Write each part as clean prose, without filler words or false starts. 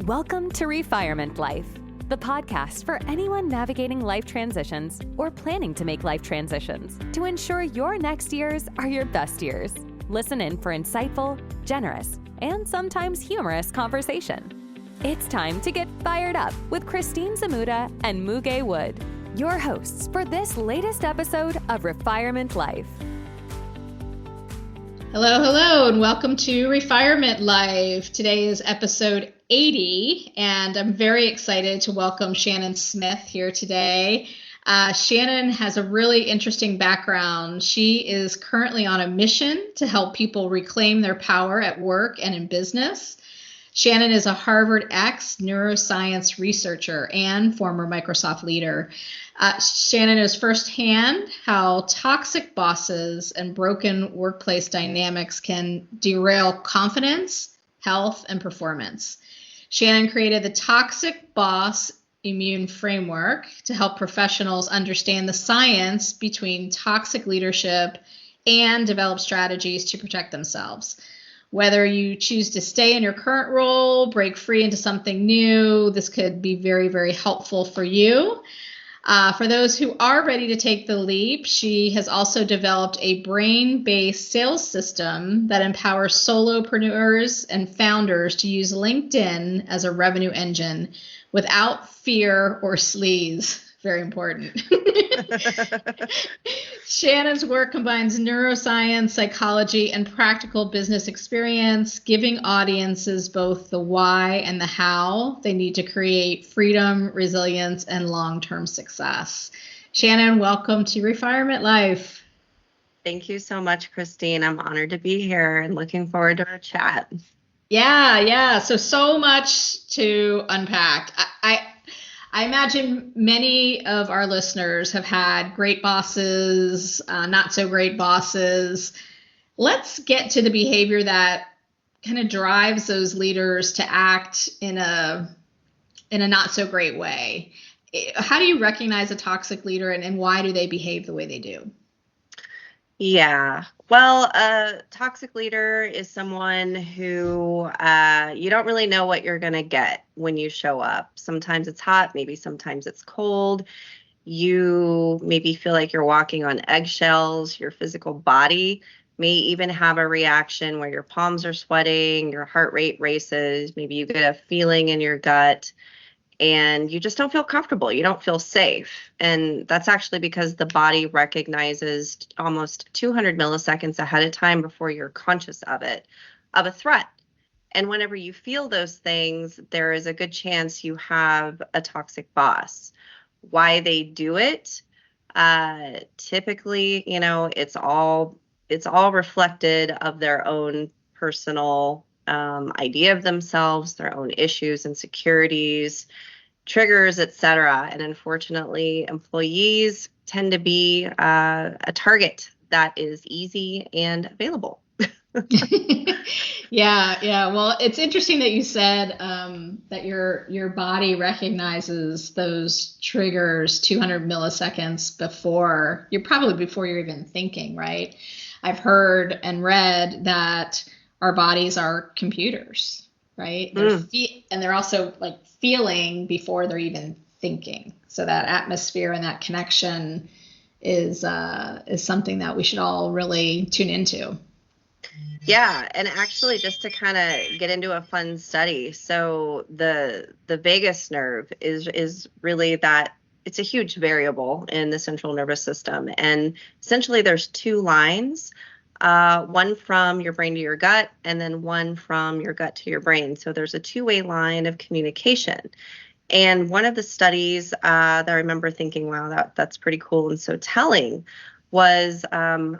Welcome to Refirement Life, the podcast for anyone navigating life transitions or planning to make life transitions to ensure your next years are your best years. Listen in for insightful, generous, and sometimes humorous conversation. It's time to get fired up with Christine Zamuda and Muge Wood, your hosts for this latest episode of Refirement Life. Hello, and welcome to Refirement Life. Today is episode 80, and I'm very excited to welcome Shannon Smith here today. Shannon has a really interesting background. She is currently on a mission to help people reclaim their power at work and in business. Shannon is a Harvard neuroscience researcher and former Microsoft leader. Shannon knows firsthand how toxic bosses and broken workplace dynamics can derail confidence, health, and performance. Shannon created the Toxic Boss Immune Framework to help professionals understand the science between toxic leadership and develop strategies to protect themselves. Whether you choose to stay in your current role, break free into something new, this could be very, very helpful for you. For those who are ready to take the leap, she has also developed a brain-based sales system that empowers solopreneurs and founders to use LinkedIn as a revenue engine without fear or sleaze. Very important. Shannon's work combines neuroscience, psychology, and practical business experience, giving audiences both the why and the how they need to create freedom, resilience, and long-term success. Shannon, welcome to Refirement Life. Thank you so much, Christine. I'm honored to be here and looking forward to our chat. Yeah. So much to unpack. I imagine many of our listeners have had great bosses, not so great bosses. Let's get to the behavior that kind of drives those leaders to act in a not so great way. How do you recognize a toxic leader and why do they behave the way they do? Yeah, well, a toxic leader is someone who you don't really know what you're going to get when you show up. Sometimes it's hot, maybe sometimes it's cold. You maybe feel like you're walking on eggshells. Your physical body may even have a reaction where your palms are sweating, your heart rate races, maybe you get a feeling in your gut. And you just don't feel comfortable. You don't feel safe. And that's actually because the body recognizes almost 200 milliseconds ahead of time before you're conscious of a threat. And whenever you feel those things, there is a good chance you have a toxic boss. Why they do it? Typically, it's all reflected of their own personal idea of themselves, their own issues, insecurities, triggers, etc. And unfortunately, employees tend to be a target that is easy and available. Yeah. Well, it's interesting that you said that your body recognizes those triggers 200 milliseconds before you're even thinking, right? I've heard and read that our bodies are computers, right? And they're also like feeling before they're even thinking. So that atmosphere and that connection is something that we should all really tune into. Yeah, and actually, just to kind of get into a fun study, so the vagus nerve is really that it's a huge variable in the central nervous system, and essentially there's two lines. One from your brain to your gut, and then one from your gut to your brain. So there's a two-way line of communication. And one of the studies that I remember thinking, wow, that's pretty cool and so telling, was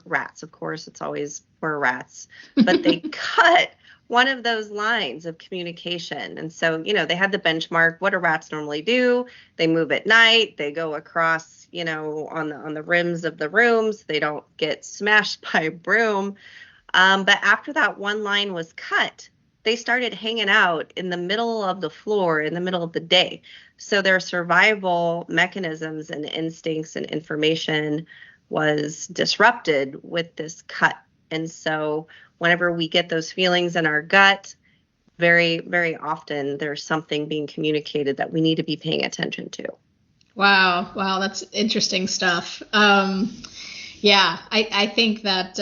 rats. Of course, it's always for rats. But they cut one of those lines of communication. And so, they had the benchmark. What do rats normally do? They move at night. They go across on the rims of the rooms. They don't get smashed by a broom. But after that one line was cut, they started hanging out in the middle of the floor in the middle of the day. So their survival mechanisms and instincts and information was disrupted with this cut. And so whenever we get those feelings in our gut, very, very often there's something being communicated that we need to be paying attention to. Wow. Wow. That's interesting stuff. Yeah, I think that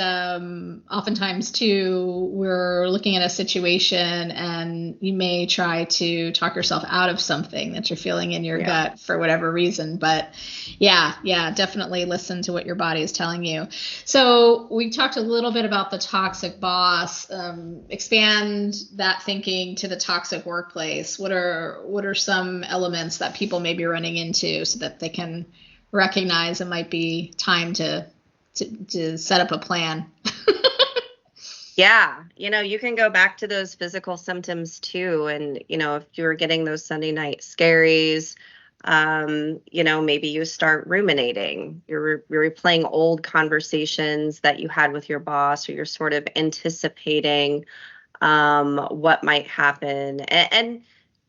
oftentimes too, we're looking at a situation and you may try to talk yourself out of something that you're feeling in your gut for whatever reason. But yeah, definitely listen to what your body is telling you. So we talked a little bit about the toxic boss. Expand that thinking to the toxic workplace. What are some elements that people may be running into so that they can recognize it might be time to set up a plan? Yeah. You can go back to those physical symptoms too. And, if you're getting those Sunday night scaries, maybe you start ruminating. You're replaying old conversations that you had with your boss, or you're sort of anticipating what might happen. And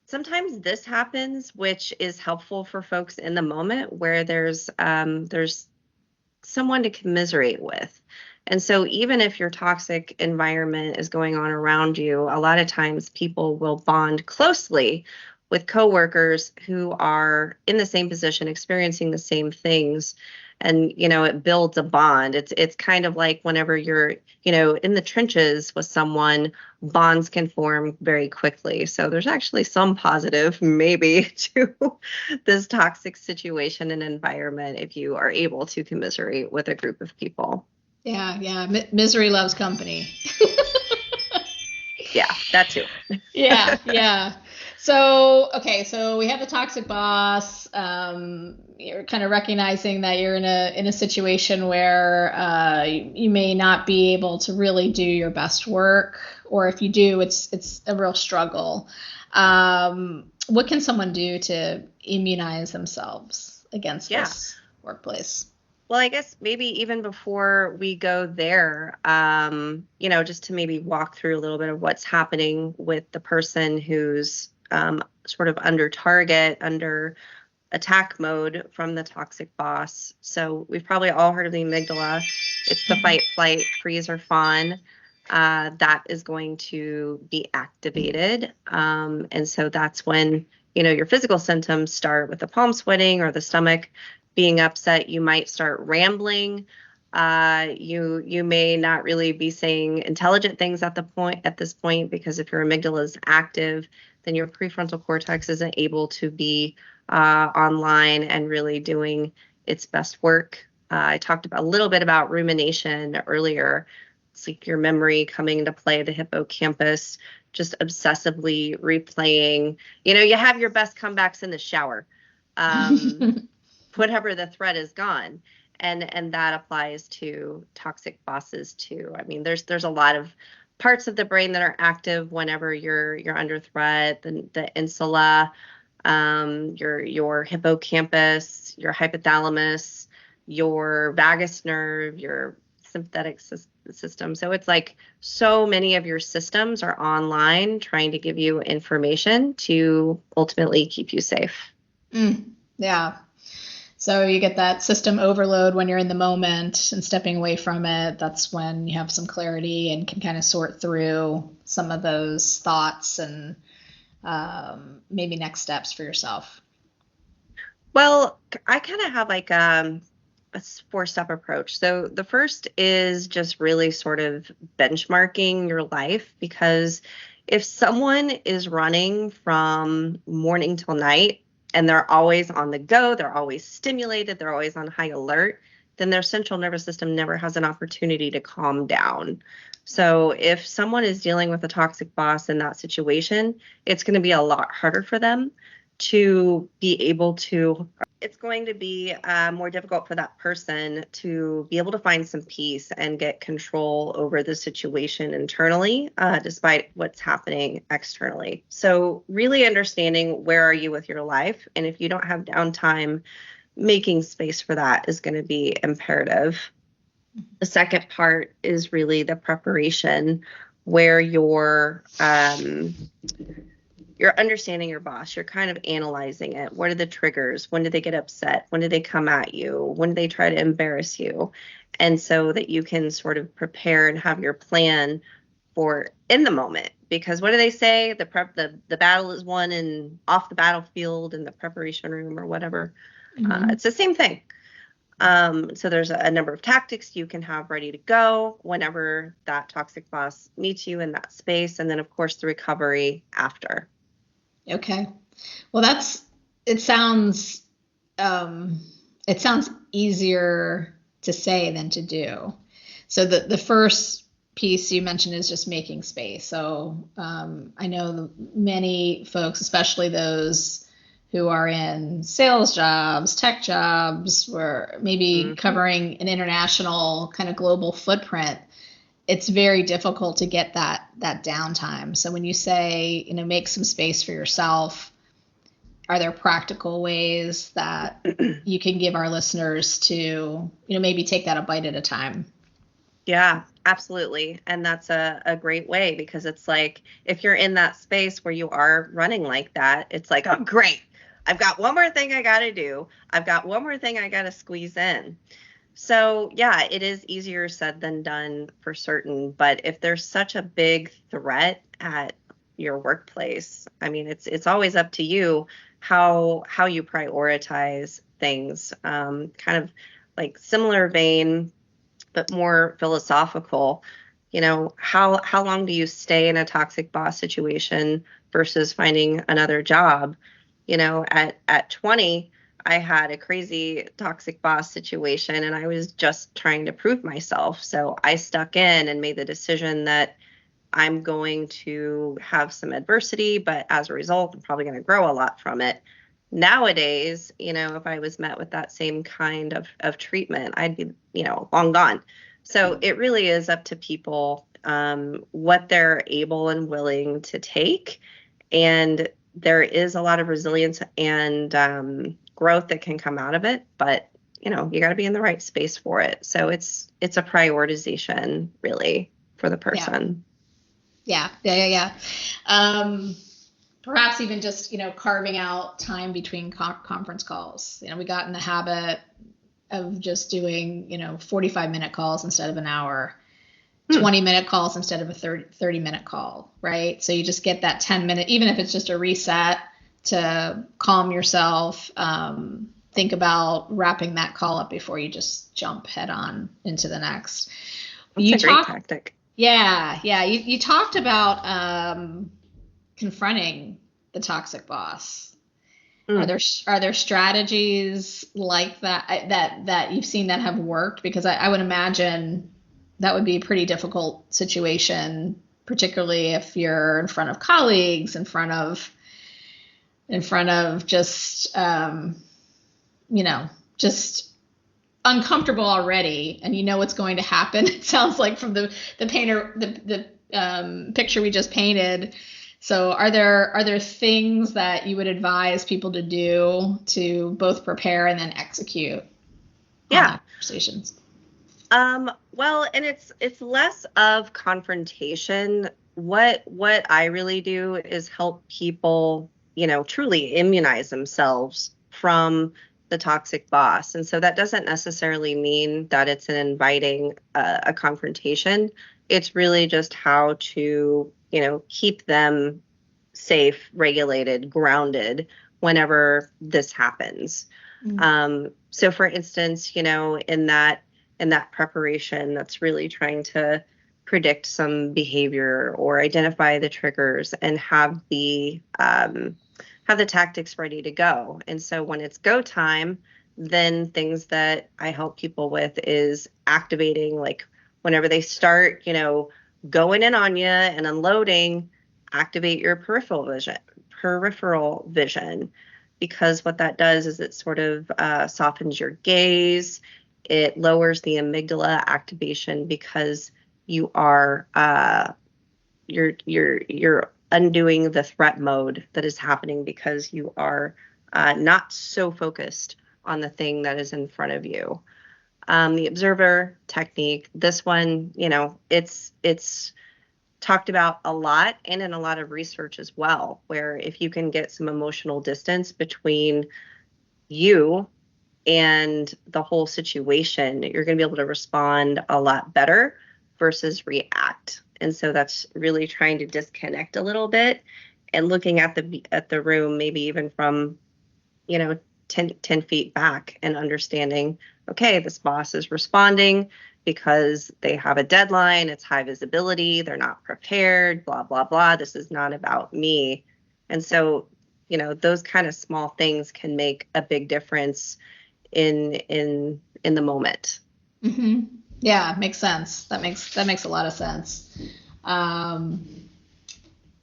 sometimes this happens, which is helpful for folks in the moment, where there's someone to commiserate with. And so even if your toxic environment is going on around you, a lot of times people will bond closely with coworkers who are in the same position, experiencing the same things. And, it builds a bond. It's kind of like whenever you're, in the trenches with someone, bonds can form very quickly. So there's actually some positive maybe to this toxic situation and environment if you are able to commiserate with a group of people. Yeah. Misery loves company. Yeah, that too. Yeah. So we have the toxic boss. You're kind of recognizing that you're in a situation where you may not be able to really do your best work, or if you do, it's a real struggle. What can someone do to immunize themselves against this workplace? Well, I guess maybe even before we go there, just to maybe walk through a little bit of what's happening with the person who's sort of under attack mode from the toxic boss. So we've probably all heard of the amygdala. It's the fight, flight, freeze, or fawn that is going to be activated. And so that's when, your physical symptoms start with the palm sweating or the stomach being upset. You might start rambling. You may not really be saying intelligent things at this point, because if your amygdala is active, then your prefrontal cortex isn't able to be online and really doing its best work. I talked a little bit about rumination earlier. It's like your memory coming into play, the hippocampus, just obsessively replaying. You have your best comebacks in the shower. Whatever the threat is gone. And that applies to toxic bosses too. I mean, there's a lot of parts of the brain that are active whenever you're under threat. The insula, your hippocampus, your hypothalamus, your vagus nerve, your sympathetic system. So it's like so many of your systems are online trying to give you information to ultimately keep you safe. Yeah. So you get that system overload when you're in the moment and stepping away from it. That's when you have some clarity and can kind of sort through some of those thoughts and maybe next steps for yourself. Well, I kind of have like a 4-step approach. So the first is just really sort of benchmarking your life, because if someone is running from morning till night, and they're always on the go, they're always stimulated, they're always on high alert, then their central nervous system never has an opportunity to calm down. So if someone is dealing with a toxic boss in that situation, it's going to be a lot harder for them to be able to, it's going to be more difficult for that person to be able to find some peace and get control over the situation internally, despite what's happening externally. So really understanding where are you with your life, and if you don't have downtime, making space for that is going to be imperative. The second part is really the preparation, where you're understanding your boss. You're kind of analyzing it. What are the triggers? When do they get upset? When do they come at you? When do they try to embarrass you? And so that you can sort of prepare and have your plan for in the moment, because what do they say? The battle is won off the battlefield in the preparation room or whatever. Mm-hmm. It's the same thing. So there's a number of tactics you can have ready to go whenever that toxic boss meets you in that space. And then, of course, the recovery after. Okay. Well, it sounds easier to say than to do. So the first piece you mentioned is just making space. So I know many folks, especially those who are in sales jobs, tech jobs, where maybe covering an international kind of global footprint, it's very difficult to get that downtime. So when you say, make some space for yourself, are there practical ways that you can give our listeners to, maybe take that a bite at a time? Yeah, absolutely. And that's a great way, because it's like, if you're in that space where you are running like that, it's like, oh, great. I've got one more thing I got to do. I've got one more thing I got to squeeze in. So yeah, it is easier said than done for certain. But if there's such a big threat at your workplace, I mean, it's always up to you how you prioritize things. Kind of like similar vein, but more philosophical. How long do you stay in a toxic boss situation versus finding another job? At 20, I had a crazy toxic boss situation, and I was just trying to prove myself. So I stuck in and made the decision that I'm going to have some adversity, but as a result, I'm probably going to grow a lot from it. Nowadays, if I was met with that same kind of treatment, I'd be, long gone. So it really is up to people, what they're able and willing to take. And there is a lot of resilience and growth that can come out of it, but you got to be in the right space for it. So it's a prioritization really for the person. Yeah. Perhaps even just, carving out time between conference calls. We got in the habit of just doing, 45-minute calls instead of an hour, 20-minute calls instead of a 30-minute call, right? So you just get that 10-minute, even if it's just a reset to calm yourself, think about wrapping that call up before you just jump head on into the next. That's a great tactic. Yeah. You talked about confronting the toxic boss. Are there strategies like that you've seen that have worked? Because I would imagine that would be a pretty difficult situation, particularly if you're in front of colleagues, in front of just just uncomfortable already, and what's going to happen. It sounds like from the picture we just painted. So are there things that you would advise people to do to both prepare and then execute conversations? Well, and it's less of confrontation. What I really do is help people, truly immunize themselves from the toxic boss. And so that doesn't necessarily mean that it's an inviting a confrontation. It's really just how to, keep them safe, regulated, grounded whenever this happens. So for instance, in that preparation, that's really trying to predict some behavior or identify the triggers and have the tactics ready to go. And so when it's go time, then things that I help people with is activating, like whenever they start, going in on you and unloading, activate your peripheral vision, because what that does is it sort of softens your gaze. It lowers the amygdala activation because you are you're undoing the threat mode that is happening because you are not so focused on the thing that is in front of you. The observer technique, this one, it's talked about a lot and in a lot of research as well, where if you can get some emotional distance between you and the whole situation, you're going to be able to respond a lot better versus react. And so that's really trying to disconnect a little bit and looking at the room, maybe even from, 10 feet back, and understanding, okay, this boss is responding because they have a deadline. It's high visibility. They're not prepared, blah, blah, blah. This is not about me. And so, those kind of small things can make a big difference in the moment. Mm-hmm. Yeah, makes sense. That makes a lot of sense.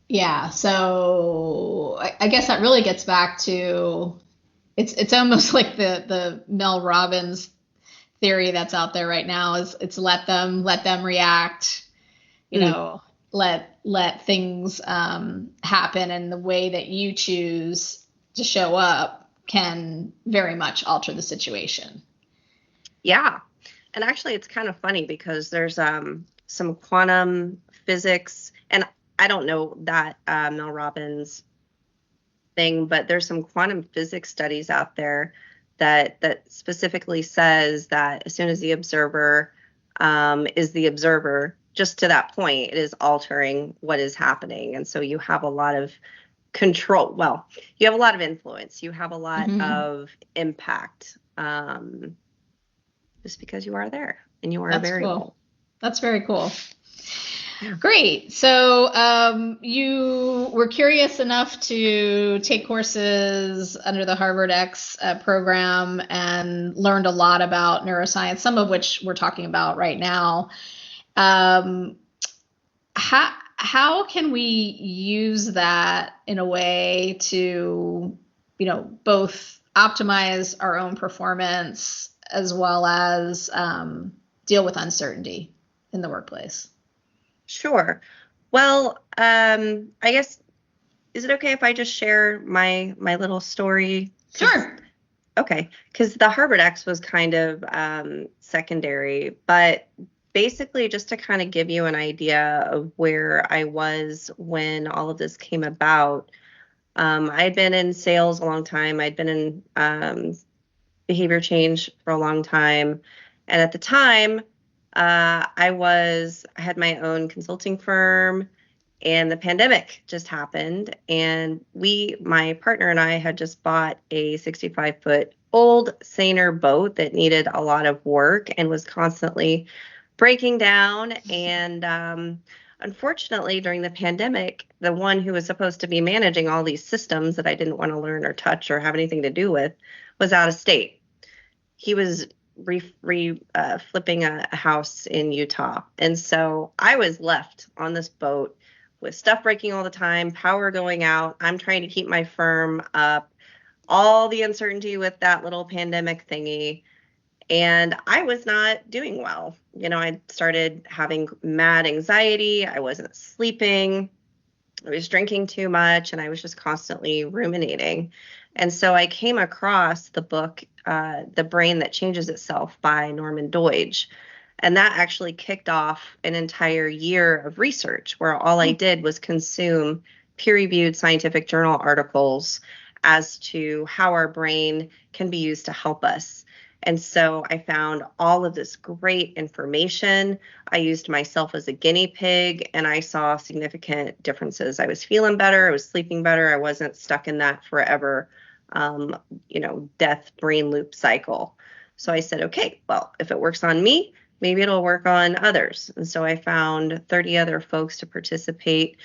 Yeah, so I guess that really gets back to it's almost like the Mel Robbins theory that's out there right now is it's let them react, let things happen, and the way that you choose to show up can very much alter the situation. Yeah. And actually, it's kind of funny because there's some quantum physics, and I don't know that Mel Robbins thing, but there's some quantum physics studies out there that specifically says that as soon as the observer is the observer, just to that point, it is altering what is happening. And so you have a lot of control. Well, you have a lot of influence. You have a lot of impact. Just because you are there and you are a variable. Cool. That's very cool. Yeah. Great. So you were curious enough to take courses under the Harvard X program and learned a lot about neuroscience, some of which we're talking about right now. How can we use that in a way to, both optimize our own performance as well as deal with uncertainty in the workplace? Sure. Well, I guess, is it okay if I just share my little story? Sure. Okay. Because the Harvard X was kind of secondary, but basically just to kind of give you an idea of where I was when all of this came about. I'd been in sales a long time. I'd been in behavior change for a long time. And at the time, I had my own consulting firm, and the pandemic just happened. And my partner and I had just bought a 65-foot old seiner boat that needed a lot of work and was constantly breaking down. And unfortunately, during the pandemic, the one who was supposed to be managing all these systems that I didn't want to learn or touch or have anything to do with was out of state. He was flipping a house in Utah. And so I was left on this boat with stuff breaking all the time, power going out. I'm trying to keep my firm up, all the uncertainty with that little pandemic thingy. And I was not doing well. I started having mad anxiety. I wasn't sleeping. I was drinking too much, and I was just constantly ruminating. And so I came across the book, The Brain That Changes Itself by Norman Doidge. And that actually kicked off an entire year of research where all I did was consume peer-reviewed scientific journal articles as to how our brain can be used to help us. And so I found all of this great information. I used myself as a guinea pig, and I saw significant differences. I was feeling better. I was sleeping better. I wasn't stuck in that forever, death brain loop cycle. So I said, okay, well, if it works on me, maybe it'll work on others. And so I found 30 other folks to participate.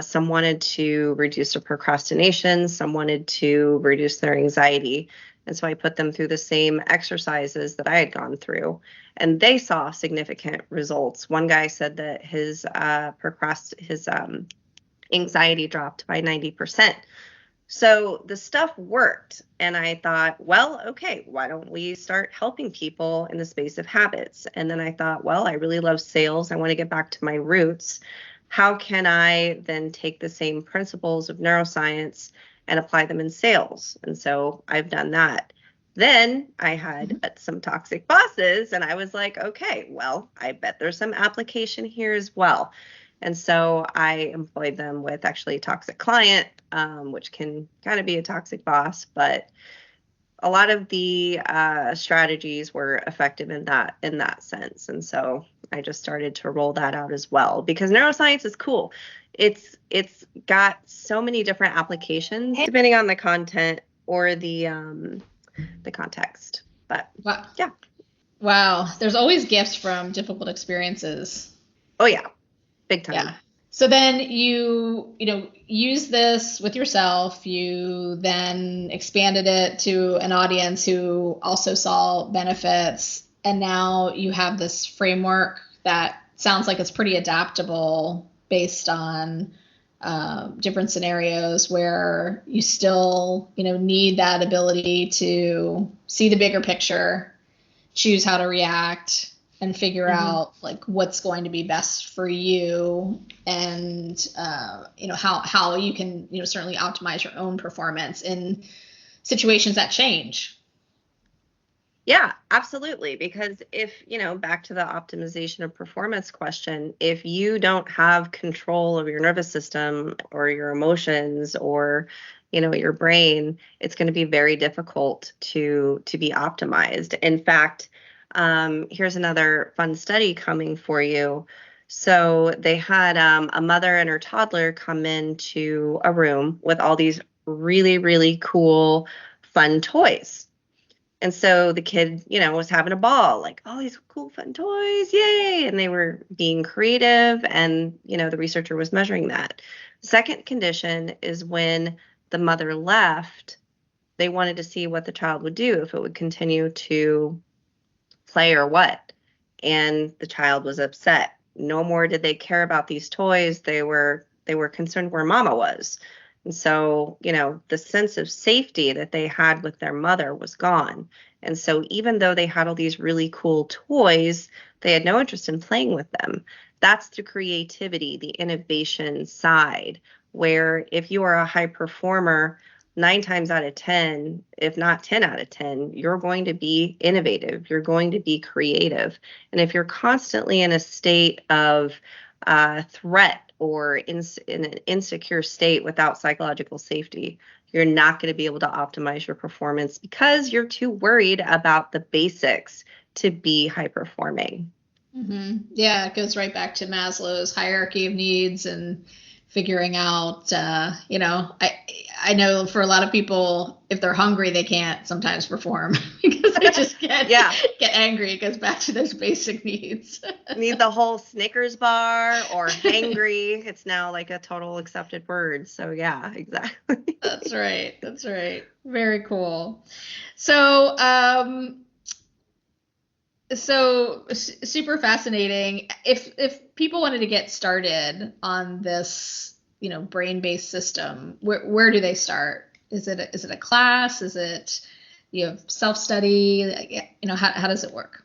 Some wanted to reduce their procrastination. Some wanted to reduce their anxiety. And so I put them through the same exercises that I had gone through, and they saw significant results. One guy said that his anxiety dropped by 90%. So the stuff worked. And I thought, well, okay, why don't we start helping people in the space of habits? And then I thought, well, I really love sales. I want to get back to my roots. How can I then take the same principles of neuroscience and apply them in sales? And so I've done that. Then I had some toxic bosses, and I was like, okay, well, I bet there's some application here as well. And so I employed them with actually a toxic client, which can kind of be a toxic boss, but a lot of the strategies were effective in that sense. And so I just started to roll that out as well, because neuroscience is cool. It's got so many different applications depending on the content or the context. But Wow. yeah. Wow. There's always gifts from difficult experiences. Oh yeah. Big time. Yeah. So then you use this with yourself. You then expanded it to an audience who also saw benefits. And now you have this framework that sounds like it's pretty adaptable based on different scenarios where you still, need that ability to see the bigger picture, choose how to react, and figure out like what's going to be best for you, and how you can certainly optimize your own performance in situations that change. Yeah, absolutely. Because if, back to the optimization of performance question, if you don't have control of your nervous system or your emotions or, your brain, it's going to be very difficult to be optimized. In fact, here's another fun study coming for you. So they had a mother and her toddler come into a room with all these really, really cool, fun toys. And so the kid, was having a ball, like, oh, these cool, fun toys, yay. And they were being creative. And, the researcher was measuring that. Second condition is when the mother left, they wanted to see what the child would do, if it would continue to play or what. And the child was upset. No more did they care about these toys. They were concerned where mama was. And so, the sense of safety that they had with their mother was gone. And so even though they had all these really cool toys, they had no interest in playing with them. That's the creativity, the innovation side, where if you are a high performer, 9 times out of 10, if not 10 out of 10, you're going to be innovative. You're going to be creative. And if you're constantly in a state of threat or in an insecure state without psychological safety, you're not going to be able to optimize your performance because you're too worried about the basics to be high performing. Mm-hmm. Yeah, it goes right back to Maslow's hierarchy of needs and figuring out, I know for a lot of people, if they're hungry, they can't sometimes perform because they just get angry. It goes back to those basic needs. Need the whole Snickers bar or hangry. It's now like a total accepted word. So yeah, exactly. That's right. Very cool. So, super fascinating. If people wanted to get started on this, brain-based system, where do they start? Is it a class? Is it self-study? How does it work?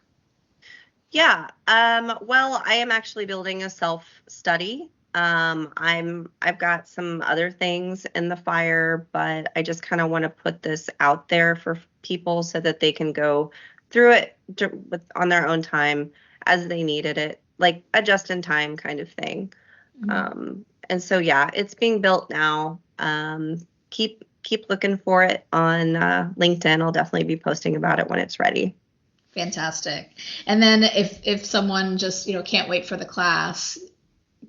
Yeah. Well, I am actually building a self-study. I've got some other things in the fire, but I just kind of want to put this out there for people so that they can go through it on their own time as they needed it, like a just-in-time kind of thing. Mm-hmm. And so, yeah, it's being built now. Keep looking for it on LinkedIn. I'll definitely be posting about it when it's ready. Fantastic. And then if someone just, can't wait for the class,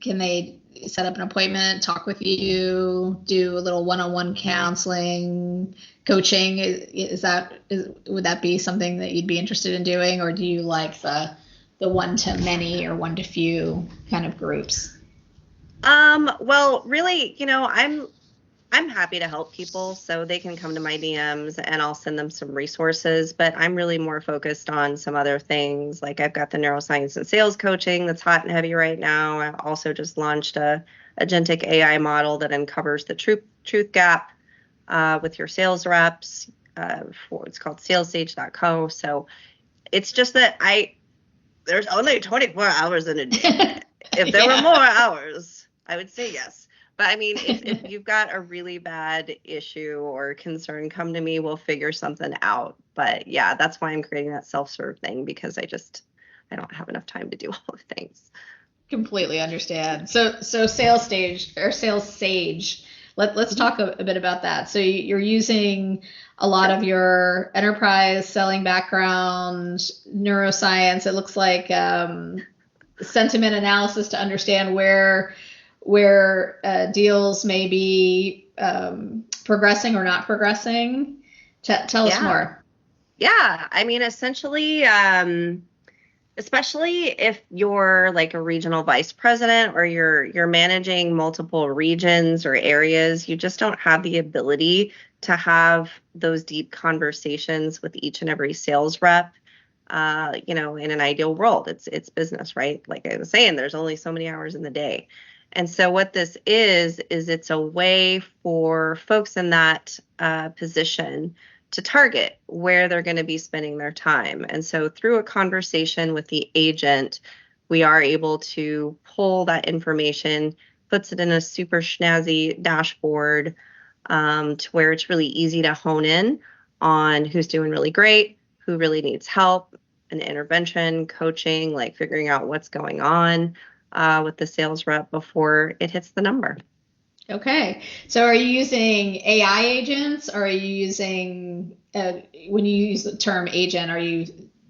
can they set up an appointment, talk with you, do a little one-on-one counseling, coaching? Would that be something that you'd be interested in doing, or do you like the one-to-many or one-to-few kind of groups? Well, really, I'm happy to help people, so they can come to my DMs and I'll send them some resources, but I'm really more focused on some other things. Like I've got the neuroscience and sales coaching that's hot and heavy right now. I also just launched a agentic AI model that uncovers the truth gap with your sales reps. It's called salessage.co. So it's just that there's only 24 hours in a day. If there were more hours, I would say yes. But I mean, if you've got a really bad issue or concern, come to me. We'll figure something out. But yeah, that's why I'm creating that self-serve thing, because I don't have enough time to do all the things. Completely understand. So sales sage. Let's talk a bit about that. So you're using a lot of your enterprise selling background, neuroscience. It looks like sentiment analysis to understand where deals may be progressing or not progressing. Tell us more. Yeah, I mean, essentially, especially if you're like a regional vice president or you're managing multiple regions or areas, you just don't have the ability to have those deep conversations with each and every sales rep. In an ideal world, it's business, right? Like I was saying, there's only so many hours in the day. And so what this is it's a way for folks in that position to target where they're going to be spending their time. And so through a conversation with the agent, we are able to pull that information, puts it in a super snazzy dashboard to where it's really easy to hone in on who's doing really great, who really needs help, an intervention, coaching, like figuring out what's going on with the sales rep before it hits the number. Okay. So are you using AI agents, or are you using, when you use the term agent, are you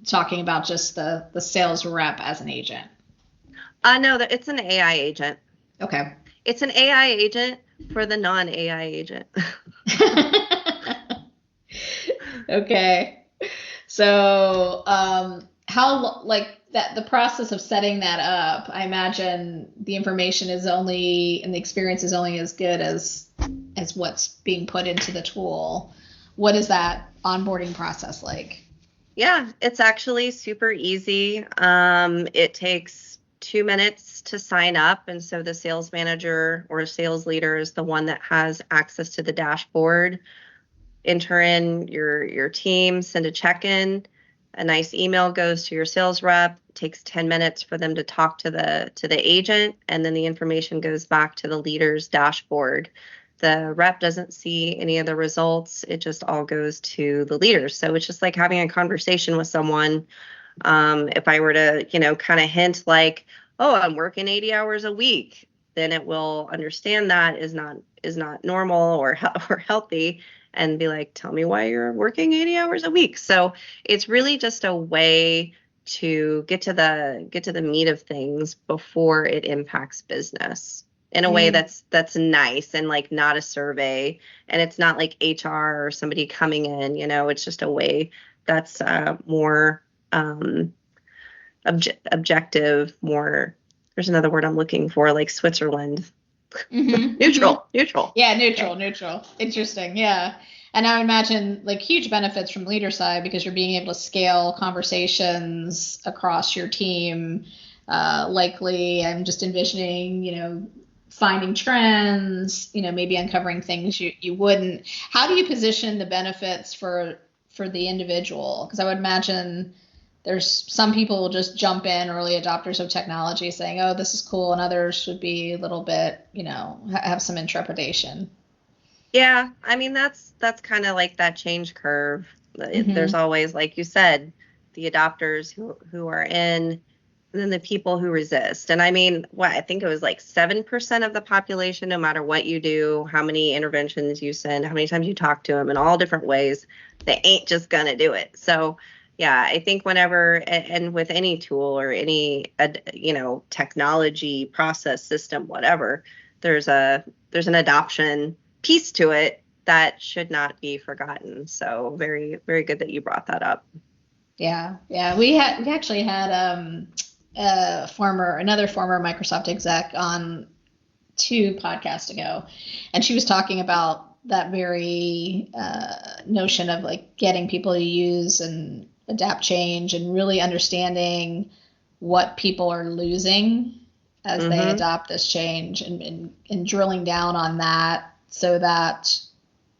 talking about just the sales rep as an agent? No, it's an AI agent. Okay. It's an AI agent for the non-AI agent. Okay. So how, like, that the process of setting that up, I imagine the information is only, and the experience is only as good as what's being put into the tool. What is that onboarding process like? Yeah, it's actually super easy. It takes 2 minutes to sign up. And so the sales manager or sales leader is the one that has access to the dashboard. Enter in your team, send a check-in. A nice email goes to your sales rep. It takes 10 minutes for them to talk to the agent, and then the information goes back to the leader's dashboard. The rep doesn't see any of the results. It just all goes to the leaders. So it's just like having a conversation with someone. If I were to, kind of hint like, oh, I'm working 80 hours a week, then it will understand that is not normal or healthy, and be like, tell me why you're working 80 hours a week. So it's really just a way to get to the meat of things before it impacts business in a way that's nice, and like not a survey, and it's not like HR or somebody coming in, it's just a way that's more objective, more, there's another word I'm looking for, like Switzerland. Mm-hmm. Neutral. Yeah, neutral. Interesting. Yeah. And I would imagine like huge benefits from leader side, because you're being able to scale conversations across your team. Likely, I'm just envisioning, finding trends, maybe uncovering things you wouldn't. How do you position the benefits for the individual? Because I would imagine there's some people will just jump in, early adopters of technology, saying, oh, this is cool, and others should be a little bit, have some interpretation. Yeah, I mean, that's kind of like that change curve. Mm-hmm. There's always, like you said, the adopters who are in, and then the people who resist. And I mean, I think it was like 7% of the population, no matter what you do, how many interventions you send, how many times you talk to them in all different ways, they ain't just going to do it. So yeah, I think whenever, and with any tool or any, technology, process, system, whatever, there's an adoption piece to it that should not be forgotten. So very, very good that you brought that up. Yeah. We actually had another former Microsoft exec on 2 podcasts ago, and she was talking about that very notion of like getting people to use and adapt change, and really understanding what people are losing as Mm-hmm. they adopt this change, and drilling down on that, so that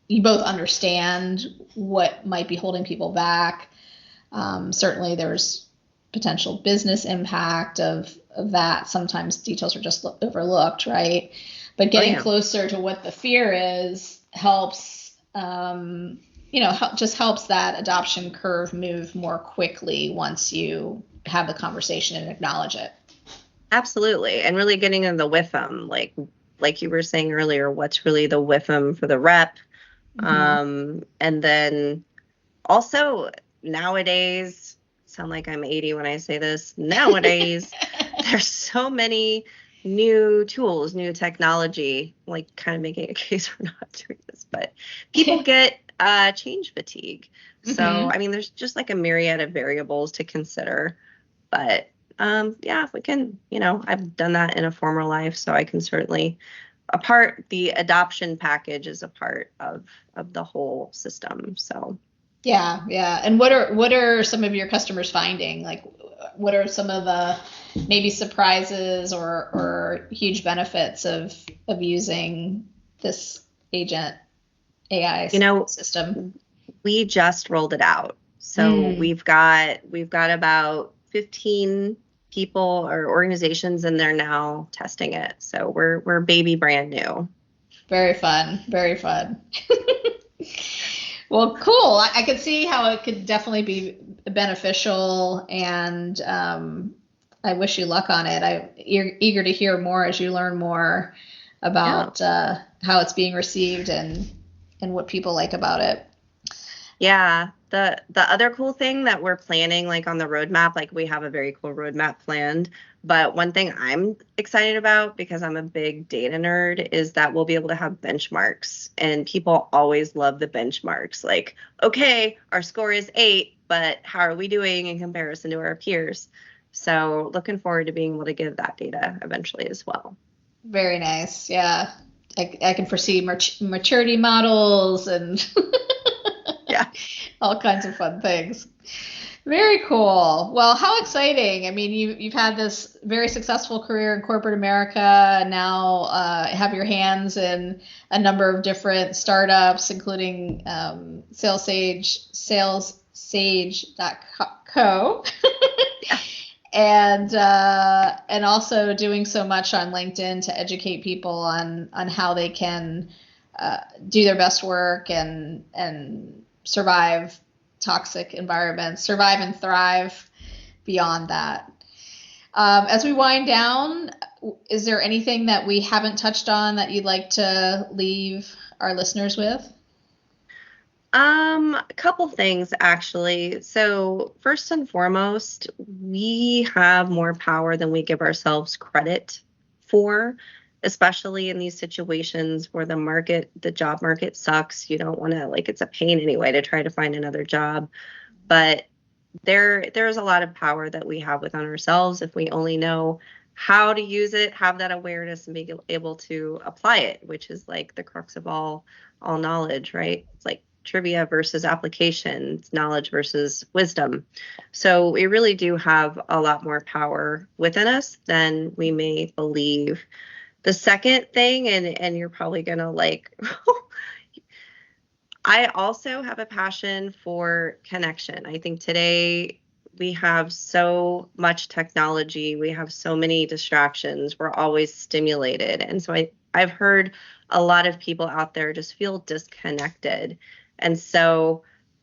you both understand what might be holding people back. Certainly there's potential business impact of that. Sometimes details are just overlooked, right? But getting closer to what the fear is helps, just helps that adoption curve move more quickly once you have the conversation and acknowledge it. Absolutely. And really getting in the WIFM, like you were saying earlier, what's really the WIFM for the rep. Mm-hmm. And then also nowadays, sound like I'm 80 when I say this, nowadays, there's so many new tools, new technology, like kind of making a case for not doing this, but people get change fatigue. So, I mean, there's just like a myriad of variables to consider. But yeah, if we can, I've done that in a former life, so I can certainly the adoption package is a part of the whole system. So yeah. And what are some of your customers finding? Like, what are some of the maybe surprises or huge benefits of using this agent AI system? We just rolled it out. So we've got about 15 people or organizations, and they're now testing it. So we're baby brand new. Very fun. Well, cool. I could see how it could definitely be beneficial, and I wish you luck on it. I'm eager to hear more as you learn more about how it's being received and what people like about it. Yeah. The other cool thing that we're planning, like on the roadmap, like we have a very cool roadmap planned, but one thing I'm excited about, because I'm a big data nerd, is that we'll be able to have benchmarks, and people always love the benchmarks. Like, okay, our score is 8, but how are we doing in comparison to our peers? So looking forward to being able to give that data eventually as well. Very nice. Yeah. I can foresee maturity models and yeah, all kinds of fun things. Very cool. Well, how exciting. I mean, you've had this very successful career in corporate America, and now have your hands in a number of different startups, including salessage.co. yeah. And also doing so much on LinkedIn to educate people on how they can do their best work and survive toxic environments, survive and thrive beyond that. As we wind down, is there anything that we haven't touched on that you'd like to leave our listeners with? A couple things, actually. So first and foremost, we have more power than we give ourselves credit for, especially in these situations where the job market sucks. You don't want to, it's a pain anyway to try to find another job. But there's a lot of power that we have within ourselves if we only know how to use it, have that awareness, and be able to apply it, which is like the crux of all knowledge, right? It's like trivia versus application, it's knowledge versus wisdom. So we really do have a lot more power within us than we may believe. The second thing, and you're probably gonna I also have a passion for connection. I think today we have so much technology, we have so many distractions, we're always stimulated. And so I've heard a lot of people out there just feel disconnected. And so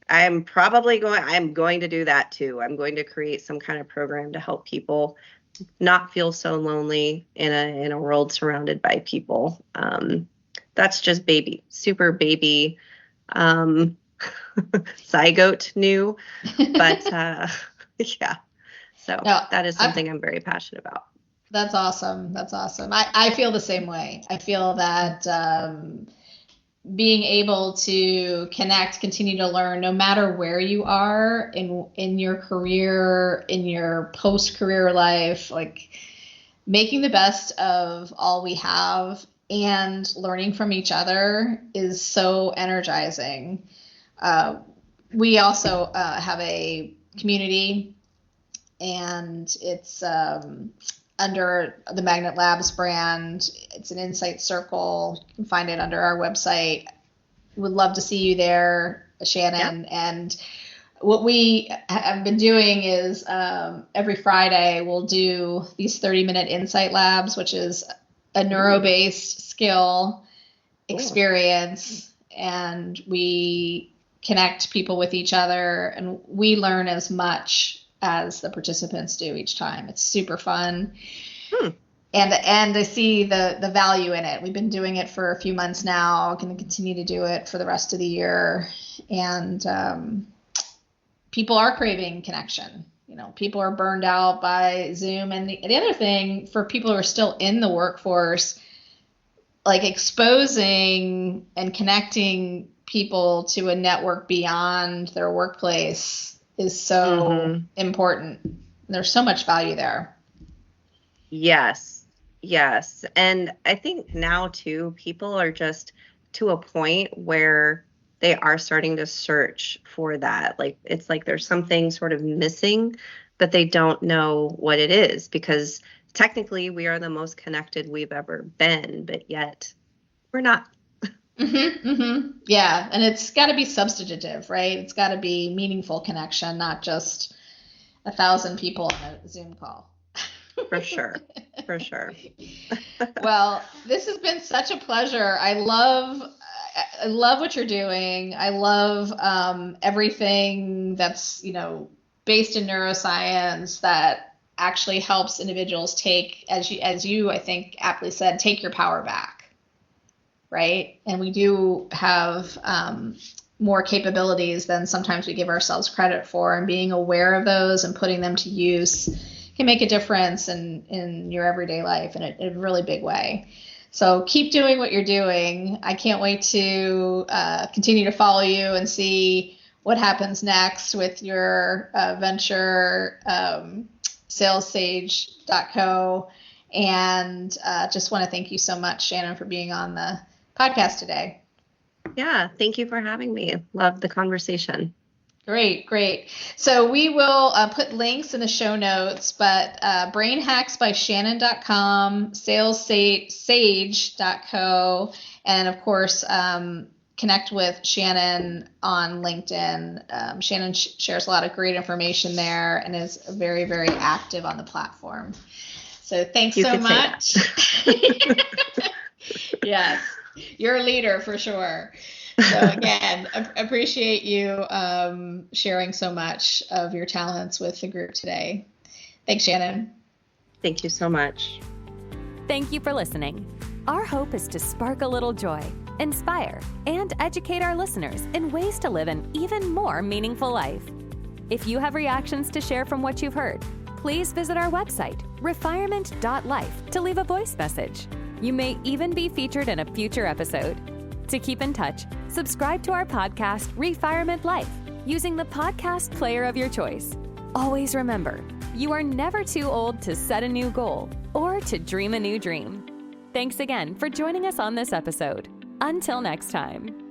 I'm going to do that too. I'm going to create some kind of program to help people not feel so lonely in a world surrounded by people. That's just super baby, zygote new, but yeah. So that is something I'm very passionate about. That's awesome. I feel the same way. I feel that being able to connect, continue to learn, no matter where you are in your career, in your post-career life, like making the best of all we have and learning from each other is so energizing. We also have a community, and it's under the Magnet Labs brand. It's an insight circle. You can find it under our website. Would love to see you there, Shannon. Yeah. And what we have been doing is every Friday we'll do these 30-minute insight labs, which is a neuro-based skill experience. And we connect people with each other, and we learn as much as the participants do each time. It's super fun. And I see the value in it. We've been doing it for a few months now. Going to continue to do it for the rest of the year. And people are craving connection. People are burned out by Zoom. And the other thing for people who are still in the workforce, like exposing and connecting people to a network beyond their workplace is so important. There's so much value there. Yes. And I think now too, people are just to a point where they are starting to search for that. Like, it's like there's something sort of missing, but they don't know what it is, because technically we are the most connected we've ever been, but yet we're not. Yeah. And it's got to be substantive, right? It's got to be meaningful connection, not just 1,000 people on a Zoom call. For sure. Well, this has been such a pleasure. I love what you're doing. I love everything that's, based in neuroscience that actually helps individuals take, as you I think aptly said, take your power back, right? And we do have more capabilities than sometimes we give ourselves credit for, and being aware of those and putting them to use can make a difference in your everyday life in a really big way. So keep doing what you're doing. I can't wait to continue to follow you and see what happens next with your venture, salessage.co. And just want to thank you so much, Shannon, for being on the podcast today. Yeah, thank you for having me. Love the conversation. Great. So we will put links in the show notes, but brainhacksbyshannon.com, salessage.co, and of course, connect with Shannon on LinkedIn. Shannon shares a lot of great information there and is very, very active on the platform. So thanks so much. Yes, you're a leader for sure. So again, appreciate you sharing so much of your talents with the group today. Thanks, Shannon. Thank you so much. Thank you for listening. Our hope is to spark a little joy, inspire, and educate our listeners in ways to live an even more meaningful life. If you have reactions to share from what you've heard, please visit our website, refirement.life, to leave a voice message. You may even be featured in a future episode. To keep in touch, subscribe to our podcast, Refirement Life, using the podcast player of your choice. Always remember, you are never too old to set a new goal or to dream a new dream. Thanks again for joining us on this episode. Until next time.